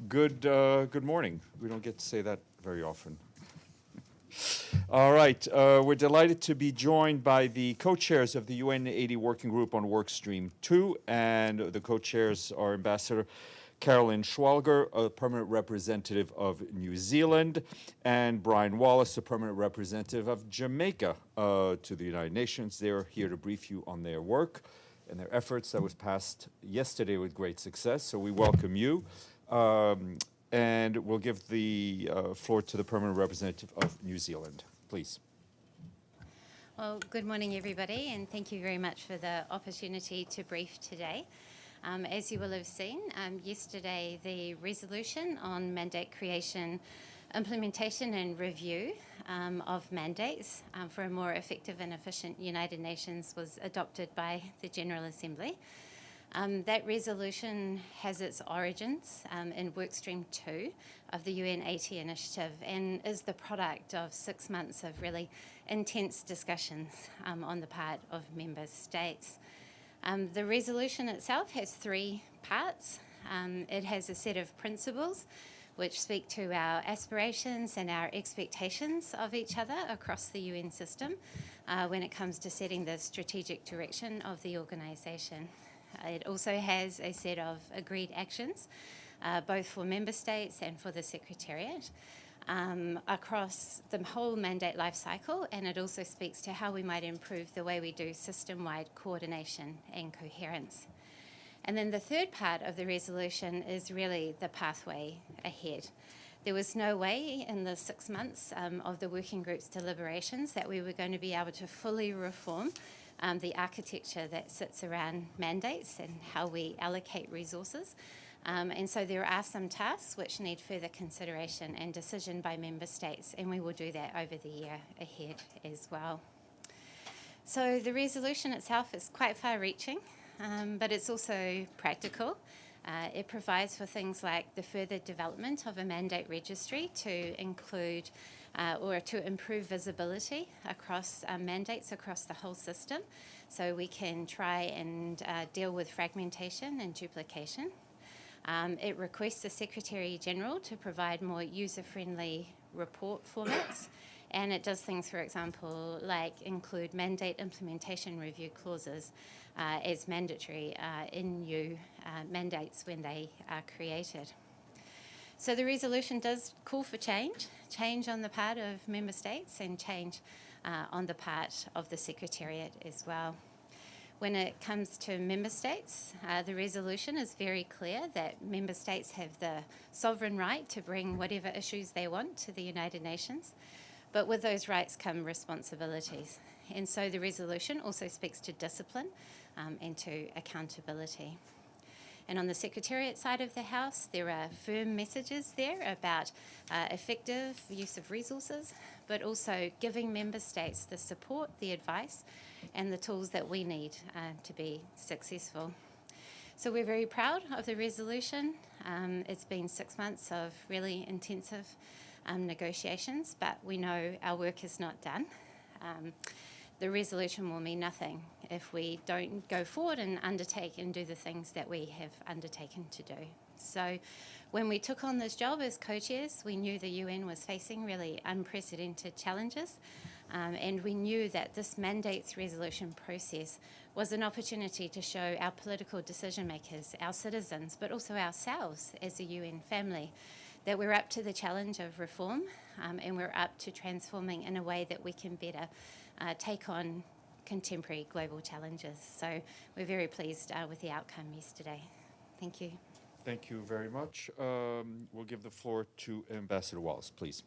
Good morning. We don't get to say that very often. All right, we're delighted to be joined by the co-chairs of the UN80 Working Group on Workstream 2, and the co-chairs are Ambassador Carolyn Schwalger, a permanent representative of New Zealand, and Brian Wallace, a permanent representative of Jamaica to the United Nations. They're here to brief you on their work and their efforts that was passed yesterday with great success, so we welcome you. And we'll give the floor to the permanent representative of New Zealand. Please. Well, good morning, everybody, and thank you very much for the opportunity to brief today. As you will have seen, yesterday the resolution on mandate creation, implementation and review of mandates for a more effective and efficient United Nations was adopted by the General Assembly. That resolution has its origins in Workstream 2 of the UN80 initiative and is the product of 6 months of really intense discussions on the part of member states. The resolution itself has 3 parts. It has a set of principles which speak to our aspirations and our expectations of each other across the UN system when it comes to setting the strategic direction of the organisation. It also has a set of agreed actions, both for member states and for the Secretariat, across the whole mandate life cycle, and it also speaks to how we might improve the way we do system-wide coordination and coherence. And then the third part of the resolution is really the pathway ahead. There was no way in the 6 months of the working group's deliberations that we were going to be able to fully reform the architecture that sits around mandates and how we allocate resources. And so there are some tasks which need further consideration and decision by member states, and we will do that over the year ahead as well. So the resolution itself is quite far-reaching, but it's also practical. It provides for things like the further development of a mandate registry to include or to improve visibility across mandates across the whole system, so we can try and deal with fragmentation and duplication. It requests the Secretary-General to provide more user-friendly report formats, and it does things, for example, like include mandate implementation review clauses as mandatory in new mandates when they are created. So the resolution does call for change on the part of member states and change on the part of the Secretariat as well. When it comes to member states, the resolution is very clear that member states have the sovereign right to bring whatever issues they want to the United Nations, but with those rights come responsibilities. And so the resolution also speaks to discipline and to accountability. And on the Secretariat side of the House, there are firm messages there about effective use of resources, but also giving member states the support, the advice, and the tools that we need to be successful. So we're very proud of the resolution. It's been 6 months of really intensive negotiations, but we know our work is not done. The resolution will mean nothing if we don't go forward and undertake and do the things that we have undertaken to do. So when we took on this job as co-chairs, we knew the UN was facing really unprecedented challenges, and we knew that this mandates resolution process was an opportunity to show our political decision makers, our citizens, but also ourselves as a UN family, that we're up to the challenge of reform, and we're up to transforming in a way that we can better take on contemporary global challenges. So we're very pleased with the outcome yesterday. Thank you. Thank you very much. We'll give the floor to Ambassador Wallace, please.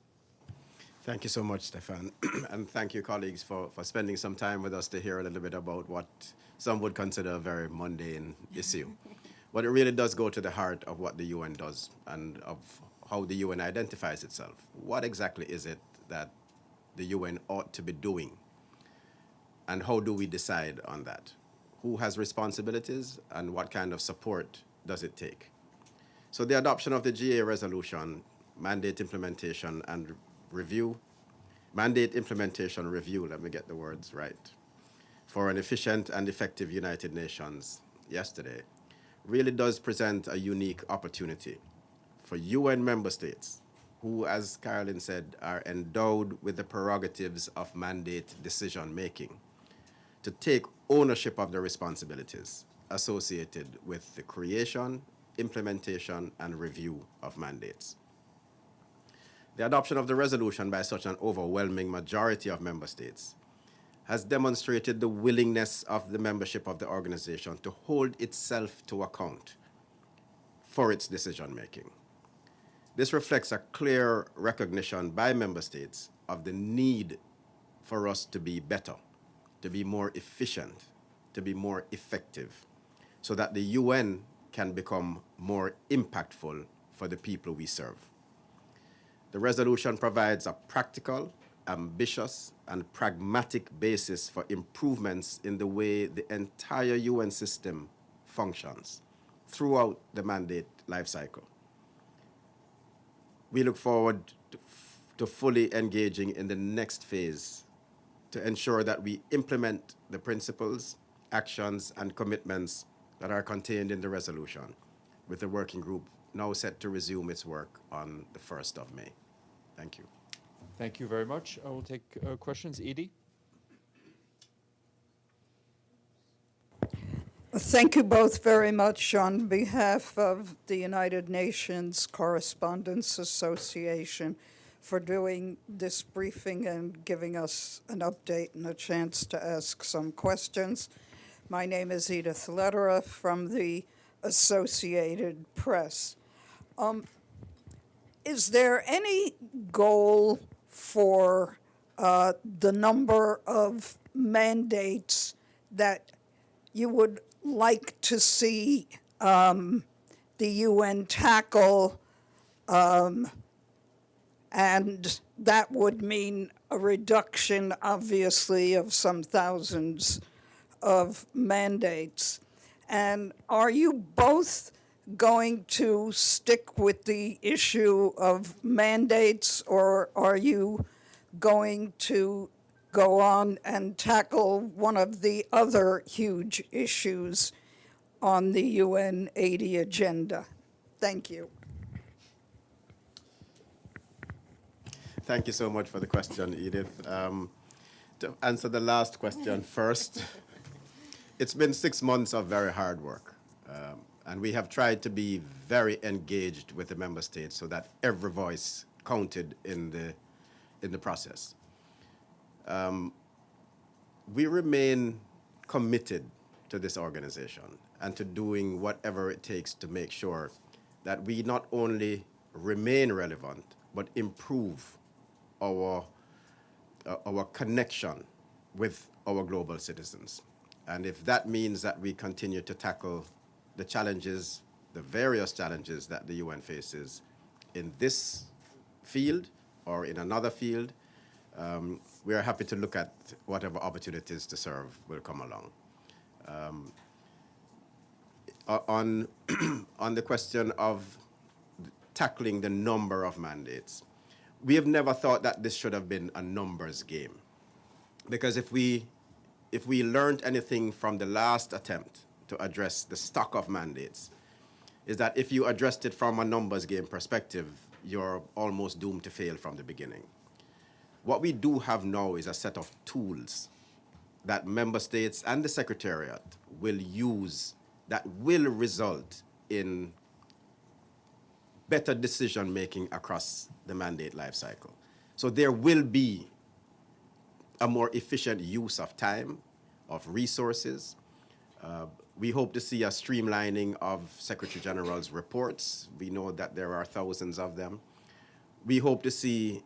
Thank you so much, Stefan. And thank you, colleagues, for spending some time with us to hear a little bit about what some would consider a very mundane issue. But it really does go to the heart of what the UN does and of how the UN identifies itself. What exactly is it that the UN ought to be doing? And how do we decide on that? Who has responsibilities and what kind of support does it take? So the adoption of the GA resolution, mandate implementation and review, mandate implementation review, let me get the words right, for an efficient and effective United Nations yesterday, really does present a unique opportunity for UN member states who, as Carolyn said, are endowed with the prerogatives of mandate decision making to take ownership of the responsibilities associated with the creation, implementation, and review of mandates. The adoption of the resolution by such an overwhelming majority of member states has demonstrated the willingness of the membership of the organization to hold itself to account for its decision making. This reflects a clear recognition by member states of the need for us to be better, to be more efficient, to be more effective, so that the UN can become more impactful for the people we serve. The resolution provides a practical, ambitious, and pragmatic basis for improvements in the way the entire UN system functions throughout the mandate lifecycle. We look forward to fully engaging in the next phase to ensure that we implement the principles, actions, and commitments that are contained in the resolution, with the working group now set to resume its work on the 1st of May. Thank you. Thank you very much. I will take questions. Edie? Thank you both very much on behalf of the United Nations Correspondents Association for doing this briefing and giving us an update and a chance to ask some questions. My name is Edith Lederer from the Associated Press. Is there any goal for the number of mandates that you would like to see the UN tackle, and that would mean a reduction, obviously, of some thousands of mandates? And are you both going to stick with the issue of mandates, or are you going to go on and tackle one of the other huge issues on the UN80 agenda? Thank you. Thank you so much for the question, Edith. To answer the last question first, it's been 6 months of very hard work. And we have tried to be very engaged with the member states so that every voice counted in the process. We remain committed to this organization and to doing whatever it takes to make sure that we not only remain relevant, but improve our connection with our global citizens. And if that means that we continue to tackle the challenges, the various challenges that the UN faces in this field or in another field, we are happy to look at whatever opportunities to serve will come along. On the question of tackling the number of mandates, we have never thought that this should have been a numbers game. Because if we learned anything from the last attempt to address the stock of mandates, is that if you addressed it from a numbers game perspective, you're almost doomed to fail from the beginning. What we do have now is a set of tools that member states and the Secretariat will use that will result in better decision making across the mandate lifecycle. So there will be a more efficient use of time, of resources. We hope to see a streamlining of Secretary General's reports. We know that there are thousands of them. We hope to see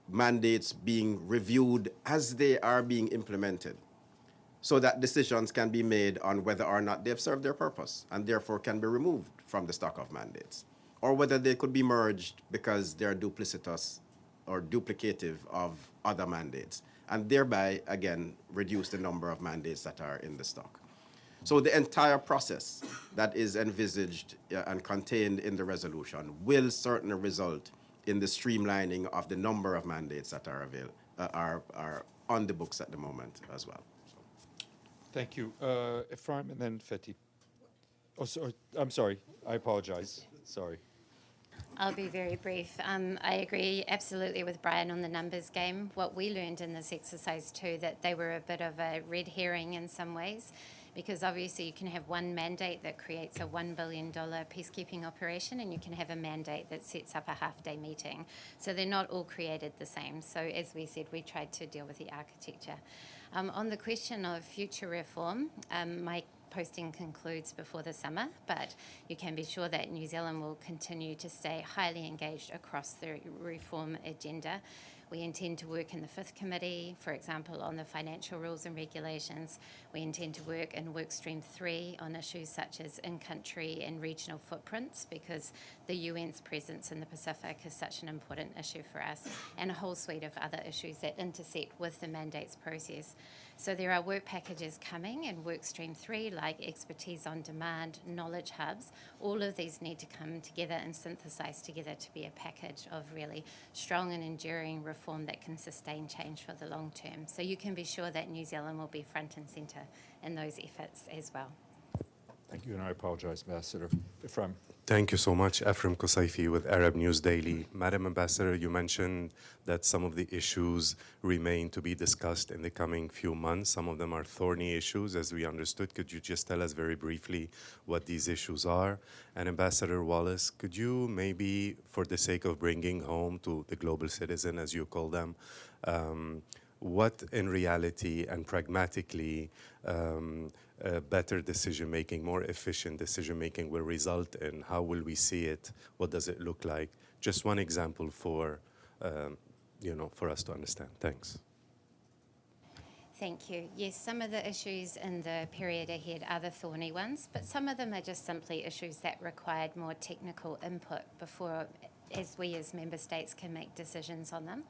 mandates being reviewed as they are being implemented, so that decisions can be made on whether or not they've served their purpose and therefore can be removed from the stock of mandates, or whether they could be merged because they're duplicitous or duplicative of other mandates, and thereby, again, reduce the number of mandates that are in the stock. So the entire process that is envisaged and contained in the resolution will certainly result in the streamlining of the number of mandates that are on the books at the moment as well. Thank you. Ephraim and then Fethi. Oh, sorry. I'm sorry. I apologize. Sorry. I'll be very brief. I agree absolutely with Brian on the numbers game. What we learned in this exercise too, that they were a bit of a red herring in some ways, because obviously you can have one mandate that creates a $1 billion peacekeeping operation, and you can have a mandate that sets up a half-day meeting. So they're not all created the same. So as we said, we tried to deal with the architecture. On the question of future reform, my posting concludes before the summer, but you can be sure that New Zealand will continue to stay highly engaged across the reform agenda. We intend to work in the Fifth Committee, for example, on the financial rules and regulations. We intend to work in Workstream 3 on issues such as in-country and regional footprints, because the UN's presence in the Pacific is such an important issue for us, and a whole suite of other issues that intersect with the mandates process. So there are work packages coming in Workstream 3, like expertise on demand, knowledge hubs. All of these need to come together and synthesize together to be a package of really strong and enduring reform that can sustain change for the long term. So you can be sure that New Zealand will be front and center in those efforts as well. Thank you, and I apologize, Ambassador. Ephraim. Thank you so much. Ephraim Kosaifi with Arab News Daily. Madam Ambassador, you mentioned that some of the issues remain to be discussed in the coming few months. Some of them are thorny issues, as we understood. Could you just tell us very briefly what these issues are? And Ambassador Wallace, could you maybe, for the sake of bringing home to the global citizen, as you call them, what in reality and pragmatically better decision-making, more efficient decision-making will result in? How will we see it? What does it look like? Just one example for, for us to understand. Thanks. Thank you. Yes, some of the issues in the period ahead are the thorny ones, but some of them are just simply issues that required more technical input before, as we as member states can make decisions on them.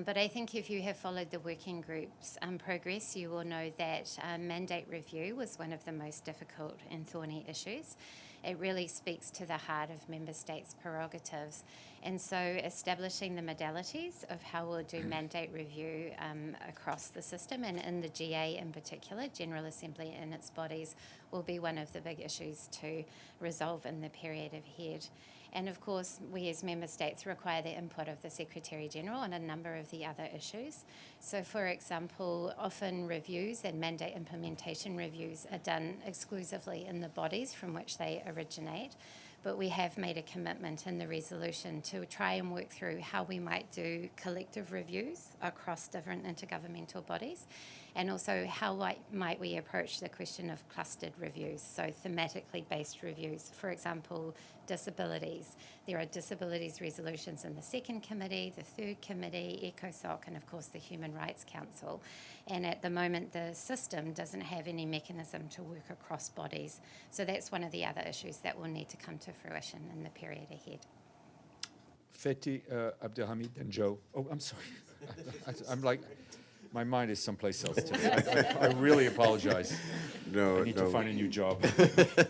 But I think if you have followed the working group's progress, you will know that mandate review was one of the most difficult and thorny issues. It really speaks to the heart of member states' prerogatives. And so establishing the modalities of how we'll do mandate review across the system, and in the GA in particular, General Assembly and its bodies, will be one of the big issues to resolve in the period ahead. And of course, we as member states require the input of the Secretary-General on a number of the other issues. So for example, often reviews and mandate implementation reviews are done exclusively in the bodies from which they originate. But we have made a commitment in the resolution to try and work through how we might do collective reviews across different intergovernmental bodies, and also how might we approach the question of clustered reviews, so thematically based reviews. For example, disabilities. There are disabilities resolutions in the second committee, the third committee, ECOSOC, and of course the Human Rights Council. And at the moment, the system doesn't have any mechanism to work across bodies. So that's one of the other issues that will need to come to fruition in the period ahead. Fethi Abdelhamid and Joe. Oh, I'm sorry. I'm like, my mind is someplace else today. I really apologize. No, I need to find a new job.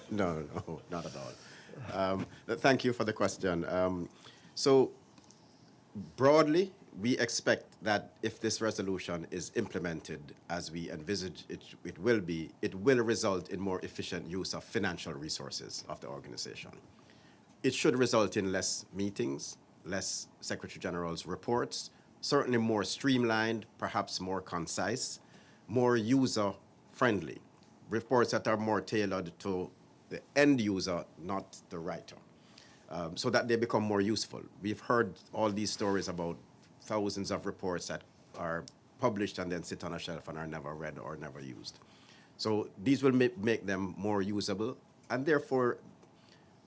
No, not at all. Thank you for the question. So broadly, we expect that if this resolution is implemented as we envisage it will result in more efficient use of financial resources of the organization. It should result in less meetings, less Secretary General's reports, certainly more streamlined, perhaps more concise, more user-friendly, reports that are more tailored to the end user, not the writer, so that they become more useful. We've heard all these stories about thousands of reports that are published and then sit on a shelf and are never read or never used. So these will make them more usable and therefore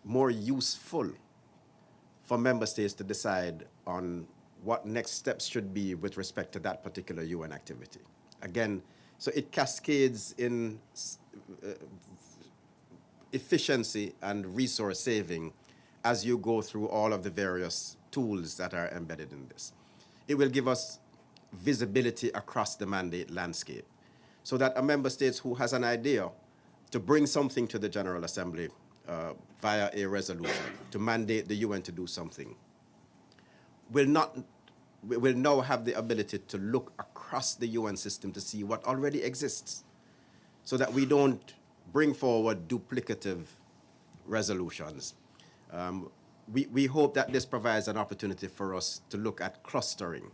more useful for member states to decide on what next steps should be with respect to that particular UN activity. Again, so it cascades in efficiency and resource saving as you go through all of the various tools that are embedded in this. It will give us visibility across the mandate landscape so that a member state who has an idea to bring something to the General Assembly via a resolution to mandate the UN to do something will now have the ability to look across the UN system to see what already exists so that we don't bring forward duplicative resolutions. we hope that this provides an opportunity for us to look at clustering,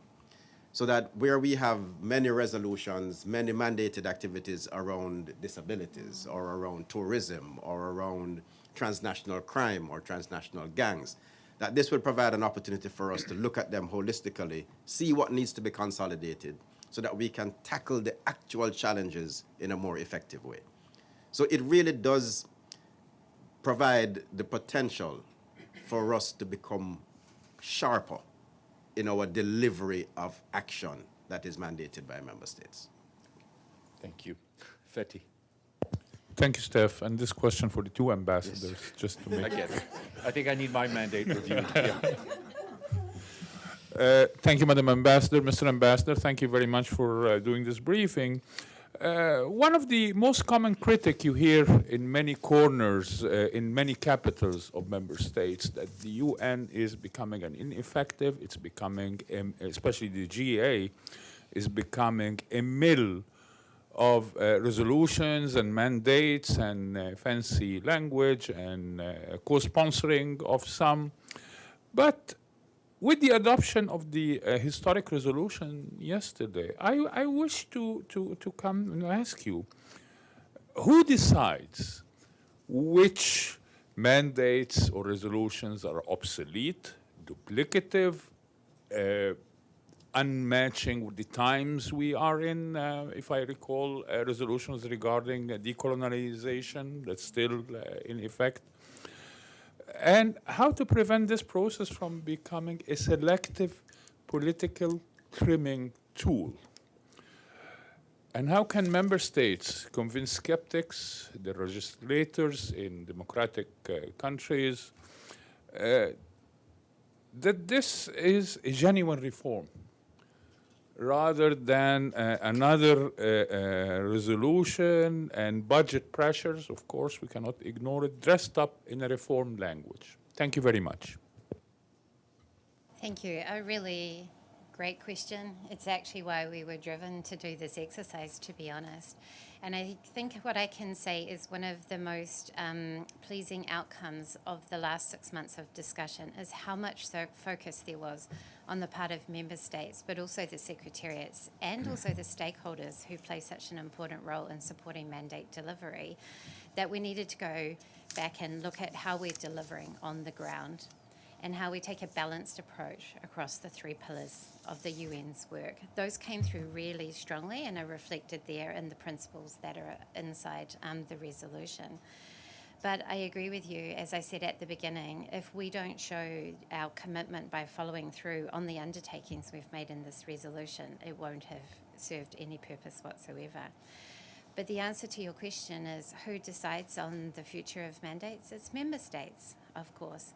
so that where we have many resolutions, many mandated activities around disabilities or around tourism or around transnational crime or transnational gangs, that this will provide an opportunity for us to look at them holistically, see what needs to be consolidated, so that we can tackle the actual challenges in a more effective way. So it really does provide the potential for us to become sharper in our delivery of action that is mandated by member states. Thank you. Fetty. Thank you, Steph. And this question for the two ambassadors, just to I make get it. I think I need my mandate reviewed. Yeah. Thank you, Madam Ambassador. Mr. Ambassador, thank you very much for doing this briefing. One of the most common critique you hear in many corners, in many capitals of member states, that the UN is becoming an ineffective, it's becoming, especially the GA, is becoming a mill of resolutions and mandates and fancy language and co-sponsoring of some. But with the adoption of the historic resolution yesterday, I wish to come and ask you, who decides which mandates or resolutions are obsolete, duplicative, unmatching with the times we are in? If I recall, resolutions regarding decolonization that's still in effect. And how to prevent this process from becoming a selective political trimming tool. And how can member states convince skeptics, the legislators in democratic countries, that this is a genuine reform, rather than another resolution and budget pressures? Of course, we cannot ignore it, dressed up in a reform language. Thank you very much. Thank you. A really great question. It's actually why we were driven to do this exercise, to be honest. And I think what I can say is one of the most pleasing outcomes of the last 6 months of discussion is how much focus there was on the part of member states, but also the secretariats and also the stakeholders who play such an important role in supporting mandate delivery, that we needed to go back and look at how we're delivering on the ground and how we take a balanced approach across the 3 pillars of the UN's work. Those came through really strongly and are reflected there in the principles that are inside the resolution. But I agree with you, as I said at the beginning, if we don't show our commitment by following through on the undertakings we've made in this resolution, it won't have served any purpose whatsoever. But the answer to your question is, who decides on the future of mandates? It's member states, of course.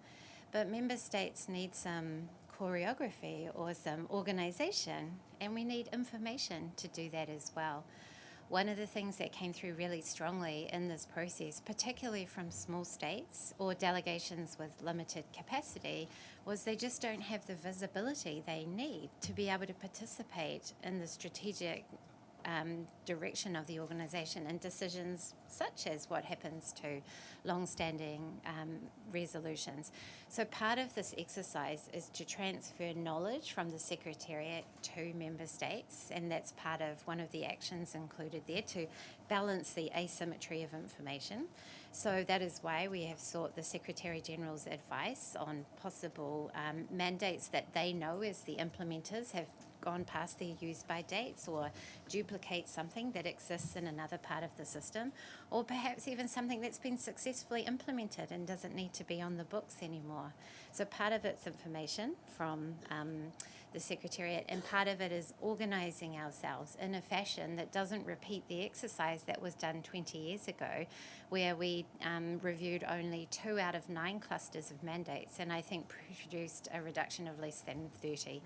But member states need some choreography or some organisation, and we need information to do that as well. One of the things that came through really strongly in this process, particularly from small states or delegations with limited capacity, was they just don't have the visibility they need to be able to participate in the strategic direction of the organisation and decisions such as what happens to long-standing resolutions. So part of this exercise is to transfer knowledge from the Secretariat to member states, and that's part of one of the actions included there, to balance the asymmetry of information. So that is why we have sought the Secretary-General's advice on possible mandates that they know as the implementers have gone past their use-by dates or duplicate something that exists in another part of the system, or perhaps even something that's been successfully implemented and doesn't need to be on the books anymore. So part of it's information from the Secretariat, and part of it is organising ourselves in a fashion that doesn't repeat the exercise that was done 20 years ago, where we reviewed only 2 out of 9 clusters of mandates, and I think produced a reduction of less than 30.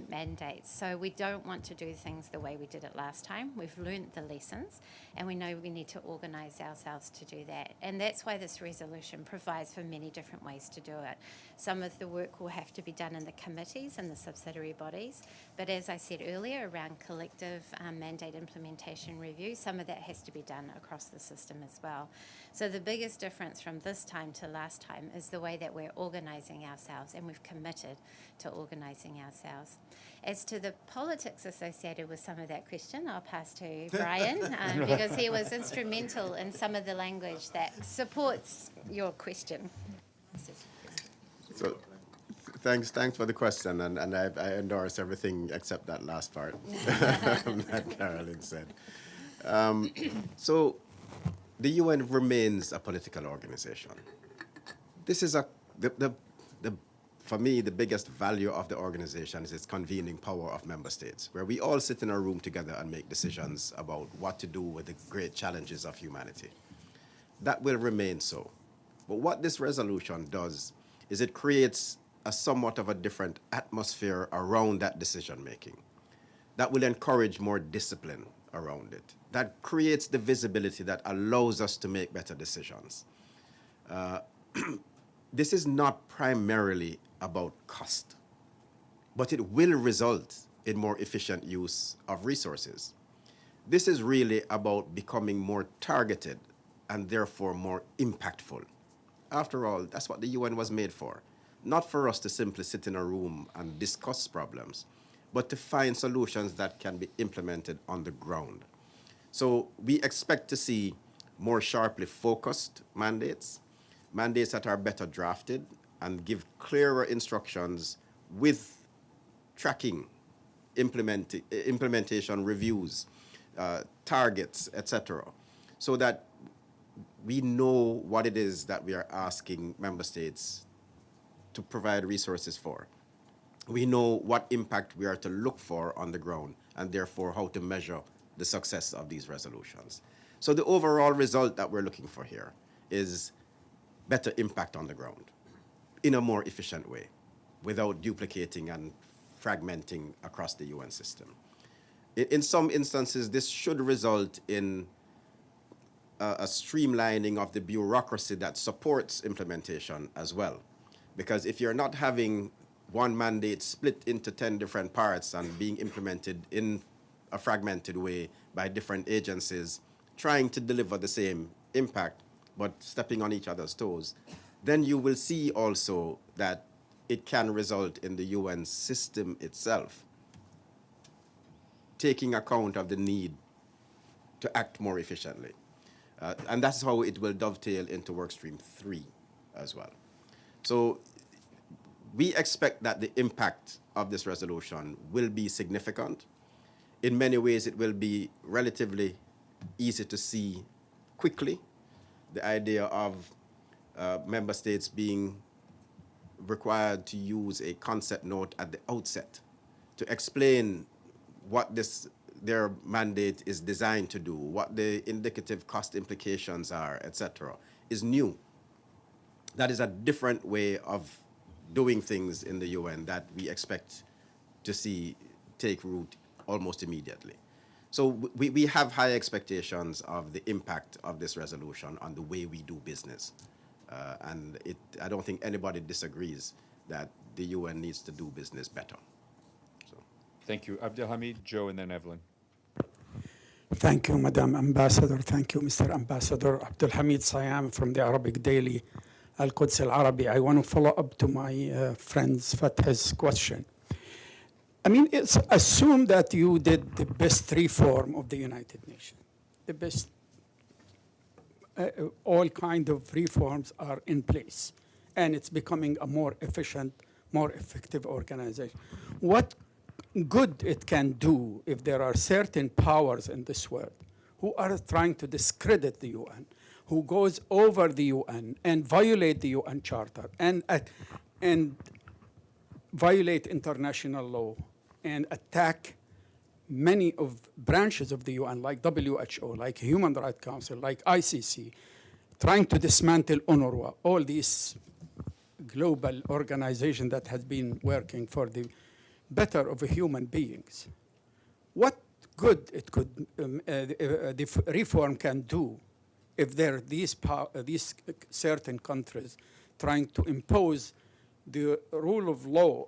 mandates. So we don't want to do things the way we did it last time. We've learnt the lessons, and we know we need to organise ourselves to do that. And that's why this resolution provides for many different ways to do it. Some of the work will have to be done in the committees and the subsidiary bodies, but as I said earlier, around collective mandate implementation review, some of that has to be done across the system as well. So the biggest difference from this time to last time is the way that we're organising ourselves, and we've committed to organising ourselves. As to the politics associated with some of that question, I'll pass to Brian because he was instrumental in some of the language that supports your question. So, thanks for the question, and I endorse everything except that last part that Carolyn said. So, the UN remains a political organization. This is for me, the biggest value of the organization is its convening power of member states, where we all sit in a room together and make decisions about what to do with the great challenges of humanity. That will remain so. But what this resolution does is it creates a somewhat of a different atmosphere around that decision making. That will encourage more discipline around it. That creates the visibility that allows us to make better decisions. This is not primarily about cost, but it will result in more efficient use of resources. This is really about becoming more targeted and therefore more impactful. After all, that's what the UN was made for. Not for us to simply sit in a room and discuss problems, but to find solutions that can be implemented on the ground. So we expect to see more sharply focused mandates that are better drafted and give clearer instructions with tracking, implementation reviews, targets, etc., so that we know what it is that we are asking member states to provide resources for. We know what impact we are to look for on the ground, and therefore how to measure the success of these resolutions. So the overall result that we're looking for here is better impact on the ground in a more efficient way, without duplicating and fragmenting across the UN system. In some instances, this should result in a streamlining of the bureaucracy that supports implementation as well. Because if you're not having one mandate split into 10 different parts and being implemented in a fragmented way by different agencies, trying to deliver the same impact, but stepping on each other's toes, then you will see also that it can result in the UN system itself taking account of the need to act more efficiently. And that's how it will dovetail into Workstream 3 as well. So we expect that the impact of this resolution will be significant. In many ways, it will be relatively easy to see quickly. The idea of member states being required to use a concept note at the outset to explain what their mandate is designed to do, what the indicative cost implications are, etc., is new. That is a different way of doing things in the UN that we expect to see take root almost immediately. So we have high expectations of the impact of this resolution on the way we do business. And I don't think anybody disagrees that the UN needs to do business better. So. Thank you. Abdelhamid, Joe, and then Evelyn. Thank you, Madam Ambassador. Thank you, Mr. Ambassador. Abdelhamid Sayam from the Arabic Daily, Al-Quds Al-Arabi. I want to follow up to my friend's Fatah's question. I mean, it's assumed that you did the best reform of the United Nations. The best, all kind of reforms are in place, and it's becoming a more efficient, more effective organization. What good it can do if there are certain powers in this world who are trying to discredit the UN, who goes over the UN and violate the UN Charter and violate international law and attack many of branches of the UN, like WHO, like Human Rights Council, like ICC, trying to dismantle UNRWA, all these global organizations that has been working for the better of human beings. What good it could the reform can do if there are these certain countries trying to impose the rule of law,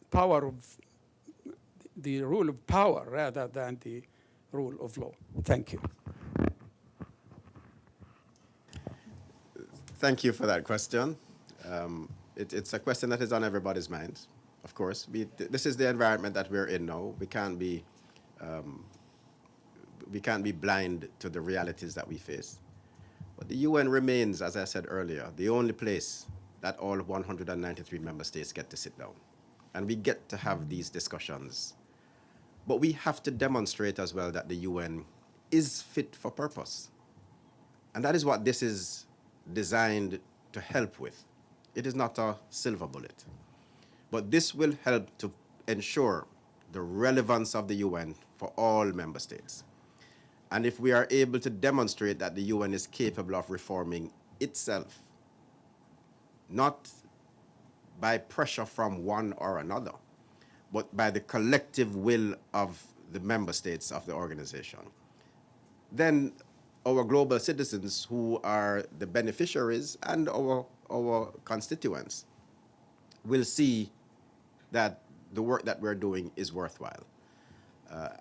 power of the rule of power rather than the rule of law. Thank you. Thank you for that question. It's a question that is on everybody's minds, of course. This is the environment that we're in now. We can't be blind to the realities that we face. But the UN remains, as I said earlier, the only place that all 193 member states get to sit down. And we get to have these discussions. But we have to demonstrate as well that the UN is fit for purpose. And that is what this is designed to help with. It is not a silver bullet. But this will help to ensure the relevance of the UN for all member states. And if we are able to demonstrate that the UN is capable of reforming itself, not by pressure from one or another, but by the collective will of the member states of the organization, then our global citizens who are the beneficiaries and our constituents will see that the work that we're doing is worthwhile.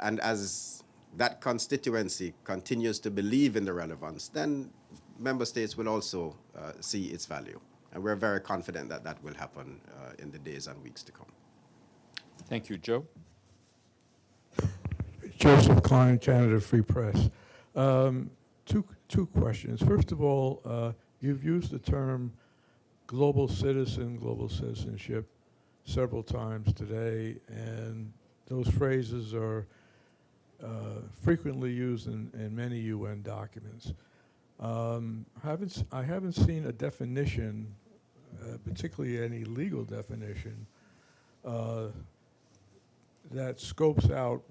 And as that constituency continues to believe in the relevance, then member states will also see its value. And we're very confident that that will happen in the days and weeks to come. Thank you. Joe? Joseph Klein, Canada Free Press. Two questions. First of all, you've used the term global citizenship several times today, and those phrases are frequently used in many UN documents. I haven't seen a definition, particularly any legal definition, that scopes out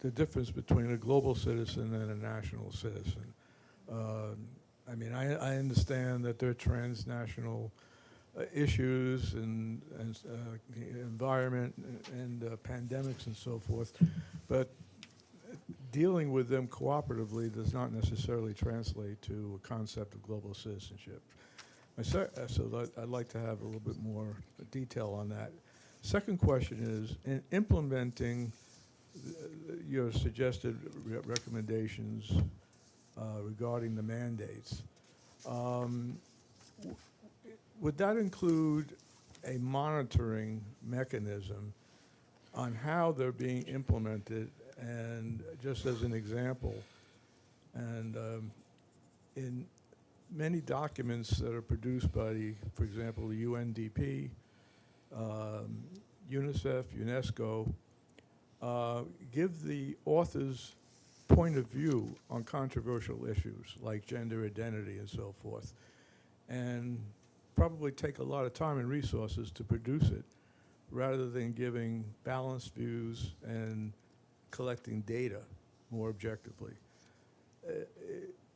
the difference between a global citizen and a national citizen. I mean, I understand that there are transnational issues and the environment and pandemics and so forth, but dealing with them cooperatively does not necessarily translate to a concept of global citizenship. So I'd like to have a little bit more detail on that. Second question is, in implementing your suggested recommendations regarding the mandates, would that include a monitoring mechanism on how they're being implemented? And just as an example, and in many documents that are produced by, for example, the UNDP, UNICEF, UNESCO, give the author's point of view on controversial issues like gender identity and so forth, and probably take a lot of time and resources to produce it, rather than giving balanced views and collecting data more objectively.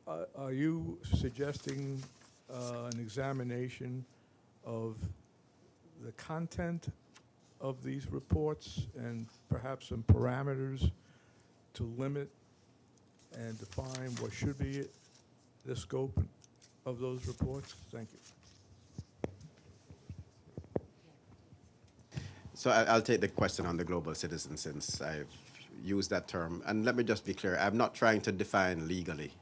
Are you suggesting an examination of the content of these reports and perhaps some parameters to limit and define what should be the scope of those reports? Thank you. So I'll take the question on the global citizen, since I've used that term. And let me just be clear, I'm not trying to define legally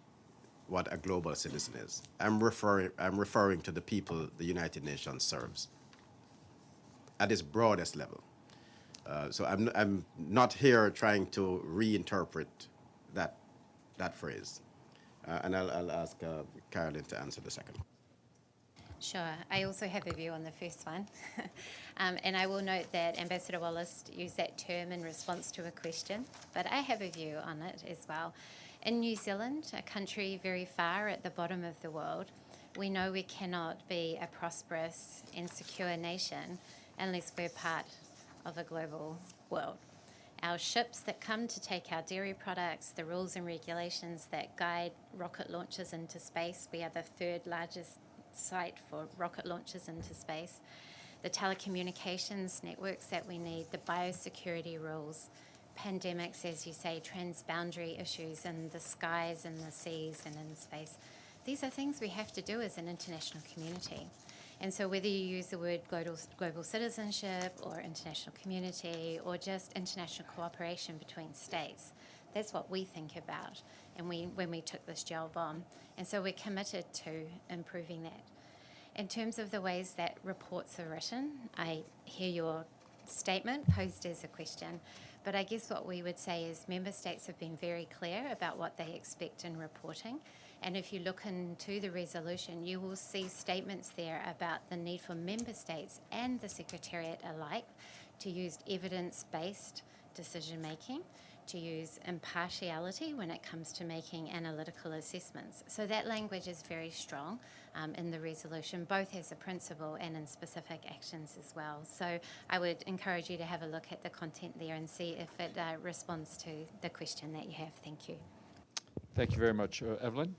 what a global citizen is. I'm referring to the people the United Nations serves at its broadest level. So I'm not here trying to reinterpret that phrase. And I'll ask Carolyn to answer the second. Sure. I also have a view on the first one. And I will note that Ambassador Wallace used that term in response to a question, but I have a view on it as well. In New Zealand, a country very far at the bottom of the world, we know we cannot be a prosperous and secure nation unless we're part of a global world. Our ships that come to take our dairy products, the rules and regulations that guide rocket launches into space, we are the third largest site for rocket launches into space. the telecommunications networks that we need, the biosecurity rules, pandemics, as you say, transboundary issues in the skies and the seas and in space. These are things we have to do as an international community. And so whether you use the word global citizenship or international community or just international cooperation between states, that's what we think about and when we took this gel bomb. And so we're committed to improving that. In terms of the ways that reports are written, I hear your statement posed as a question, but I guess what we would say is member states have been very clear about what they expect in reporting. And if you look into the resolution, you will see statements there about the need for member states and the Secretariat alike to use evidence-based decision-making, to use impartiality when it comes to making analytical assessments. So that language is very strong in the resolution, both as a principle and in specific actions as well. So I would encourage you to have a look at the content there and see if it responds to the question that you have. Thank you. Thank you very much. Evelyn?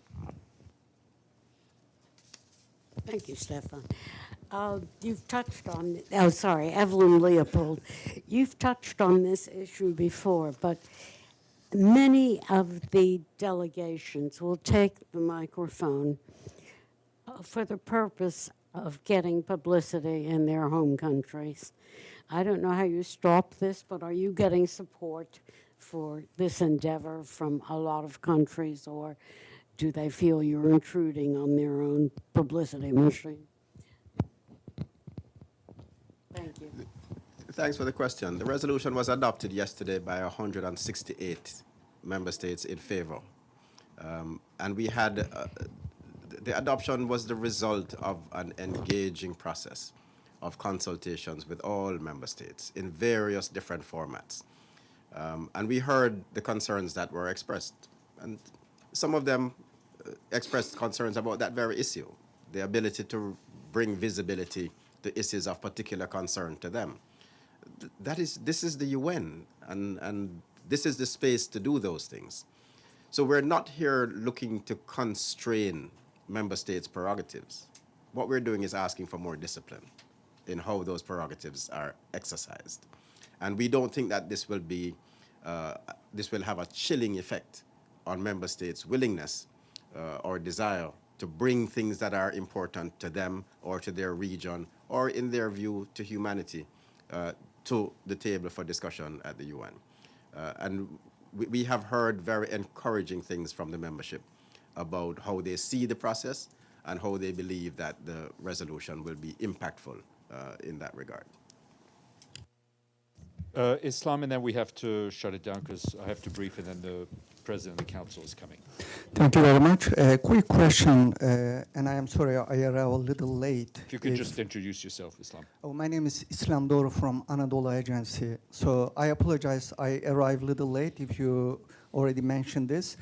Thank you, Stefan. You've touched on, Evelyn Leopold. You've touched on this issue before, but many of the delegations will take the microphone for the purpose of getting publicity in their home countries. I don't know how you stop this, but are you getting support for this endeavor from a lot of countries, or do they feel you're intruding on their own publicity machine? Thank you. Thanks for the question. The resolution was adopted yesterday by 168 member states in favor. And we had, the adoption was the result of an engaging process of consultations with all member states in various different formats. And we heard the concerns that were expressed. And some of them expressed concerns about that very issue, the ability to bring visibility to issues of particular concern to them. This is the UN, and this is the space to do those things. So we're not here looking to constrain member states' prerogatives. What we're doing is asking for more discipline in how those prerogatives are exercised. And we don't think that this will have a chilling effect on member states' willingness or desire to bring things that are important to them or to their region or, in their view, to humanity to the table for discussion at the UN. And we have heard very encouraging things from the membership about how they see the process and how they believe that the resolution will be impactful in that regard. Islam, and then we have to shut it down because I have to brief, and then the President of the Council is coming. Thank you very much. A quick question, and I am sorry I arrived a little late. If you could just introduce yourself, Islam. Oh, my name is Islam Doğru from Anadolu Agency. So I apologize, I arrived a little late if you already mentioned this.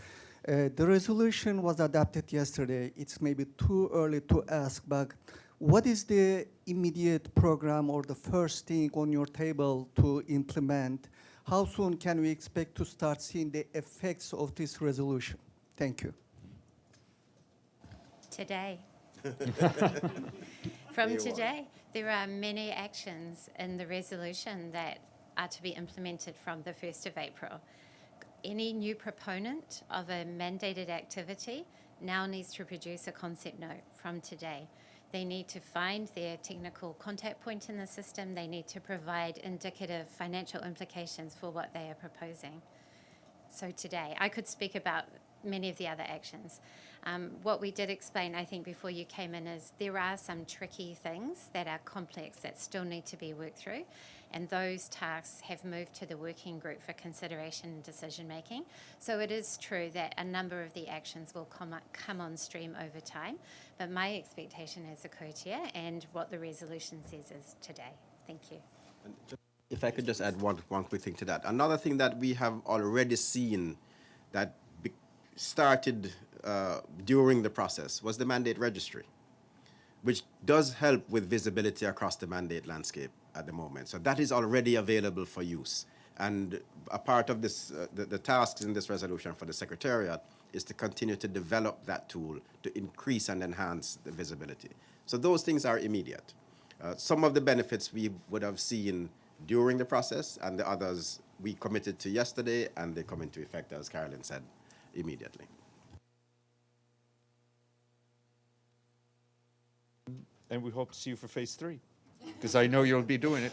The resolution was adopted yesterday. It's maybe too early to ask, but what is the immediate program or the first thing on your table to implement? How soon can we expect to start seeing the effects of this resolution? Thank you. Today. From today, there are many actions in the resolution that are to be implemented from the 1st of April. Any new proponent of a mandated activity now needs to produce a concept note from today. They need to find their technical contact point in the system. They need to provide indicative financial implications for what they are proposing. So today, I could speak about many of the other actions. What we did explain, I think, before you came in is there are some tricky things that are complex that still need to be worked through, and those tasks have moved to the working group for consideration and decision making. So it is true that a number of the actions will come on stream over time, but my expectation as a co-chair and what the resolution says is today. Thank you. If I could just add one quick thing to that. Another thing that we have already seen that started during the process was the mandate registry, which does help with visibility across the mandate landscape at the moment. So that is already available for use. And a part of this, the tasks in this resolution for the Secretariat is to continue to develop that tool to increase and enhance the visibility. So those things are immediate. Some of the benefits we would have seen during the process, and the others we committed to yesterday, and they come into effect, as Carolyn said, immediately. And we hope to see you for phase 3, because I know you'll be doing it.